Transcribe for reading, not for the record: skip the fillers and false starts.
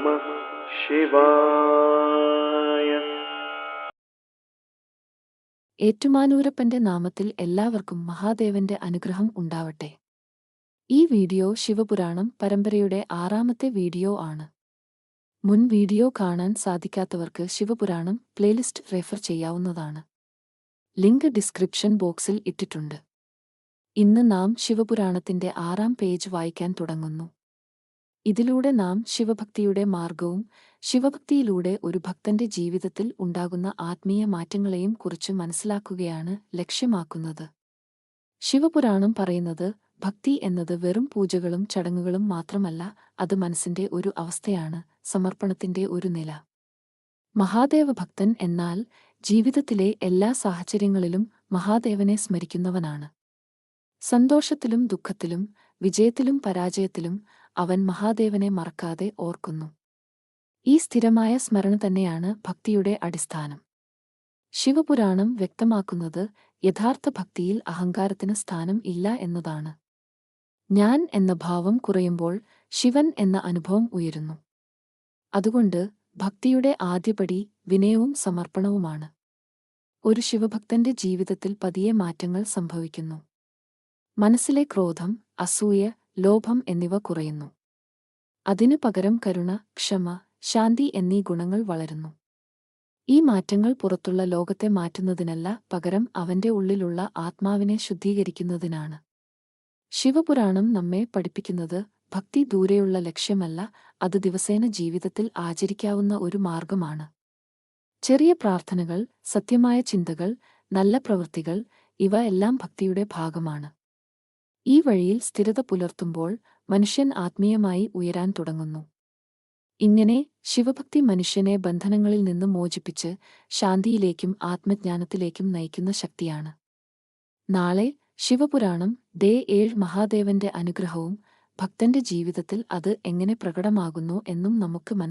നമഃ ശിവായ. ഏറ്റുമാനൂരപ്പന്റെ നാമത്തിൽ എല്ലാവർക്കും മഹാദേവന്റെ അനുഗ്രഹം ഉണ്ടാവട്ടെ. ഈ വീഡിയോ ശിവപുരാണം പരമ്പരയുടെ 6ാമത്തെ വീഡിയോ ആണ്. മുൻ വീഡിയോ കാണാൻ സാധിക്കാത്തവർക്ക് ശിവപുരാണം പ്ലേലിസ്റ്റ് റെഫർ ചെയ്യാവുന്നതാണ്. ലിങ്ക് ഡിസ്ക്രിപ്ഷൻ ബോക്സിൽ ഇട്ടിട്ടുണ്ട്. ഇന്ന് നാം ശിവപുരാണത്തിന്റെ 6ാം പേജ് വായിക്കാൻ തുടങ്ങുന്നു. ഇതിലൂടെ നാം ശിവഭക്തിയുടെ മാർഗവും ശിവഭക്തിയിലൂടെ ഒരു ഭക്തന്റെ ജീവിതത്തിൽ ഉണ്ടാകുന്ന ആത്മീയ മാറ്റങ്ങളെയും കുറിച്ച് മനസ്സിലാക്കുകയാണ് ലക്ഷ്യമാക്കുന്നത്. ശിവപുരാണം പറയുന്നത് ഭക്തി എന്നത് വെറും പൂജകളും ചടങ്ങുകളും മാത്രമല്ല, അത് മനസ്സിന്റെ ഒരു അവസ്ഥയാണ്, സമർപ്പണത്തിന്റെ ഒരു നില. മഹാദേവ ഭക്തൻ എന്നാൽ ജീവിതത്തിലെ എല്ലാ സാഹചര്യങ്ങളിലും മഹാദേവനെ സ്മരിക്കുന്നവനാണ്. സന്തോഷത്തിലും ദുഃഖത്തിലും വിജയത്തിലും പരാജയത്തിലും അവൻ മഹാദേവനെ മറക്കാതെ ഓർക്കുന്നു. ഈ സ്ഥിരമായ സ്മരണ തന്നെയാണ് ഭക്തിയുടെ അടിസ്ഥാനം. ശിവപുരാണം വ്യക്തമാക്കുന്നത് യഥാർത്ഥ ഭക്തിയിൽ അഹങ്കാരത്തിന് സ്ഥാനം ഇല്ല എന്നതാണ്. ഞാൻ എന്ന ഭാവം കുറയുമ്പോൾ ശിവൻ എന്ന അനുഭവം ഉയരുന്നു. അതുകൊണ്ട് ഭക്തിയുടെ ആദ്യപടി വിനയവും സമർപ്പണവുമാണ്. ഒരു ശിവഭക്തന്റെ ജീവിതത്തിൽ പതിയെ മാറ്റങ്ങൾ സംഭവിക്കുന്നു. മനസ്സിലെ ക്രോധം, അസൂയ, ലോഭം എന്നിവ കുറയുന്നു. അതിനു പകരം കരുണ, ക്ഷമ, ശാന്തി എന്നീ ഗുണങ്ങൾ വളരുന്നു. ഈ മാറ്റങ്ങൾ പുറത്തുള്ള ലോകത്തെ മാറ്റുന്നതിനല്ല, പകരം അവന്റെ ഉള്ളിലുള്ള ആത്മാവിനെ ശുദ്ധീകരിക്കുന്നതിനാണ്. ശിവപുരാണം നമ്മെ പഠിപ്പിക്കുന്നത് ഭക്തി ദൂരെയുള്ള ലക്ഷ്യമല്ല, അത് ദിവസേന ജീവിതത്തിൽ ആചരിക്കാവുന്ന ഒരു മാർഗമാണ്. ചെറിയ പ്രാർത്ഥനകൾ, സത്യമായ ചിന്തകൾ, നല്ല പ്രവൃത്തികൾ, ഇവ എല്ലാം ഭക്തിയുടെ ഭാഗമാണ്. ഈ വഴിയിൽ സ്ഥിരത പുലർത്തുമ്പോൾ മനുഷ്യൻ ആത്മീയമായി ഉയരാൻ തുടങ്ങുന്നു. ഇങ്ങനെ ശിവഭക്തി മനുഷ്യനെ ബന്ധനങ്ങളിൽ നിന്ന് മോചിപ്പിച്ച് ശാന്തിയിലേക്കും ആത്മജ്ഞാനത്തിലേക്കും നയിക്കുന്ന ശക്തിയാണ്. നാളെ ശിവപുരാണം ഡേ 7 മഹാദേവന്റെ അനുഗ്രഹവും ഭക്തന്റെ ജീവിതത്തിൽ അത് എങ്ങനെ പ്രകടമാകുന്നു എന്നും നമുക്ക്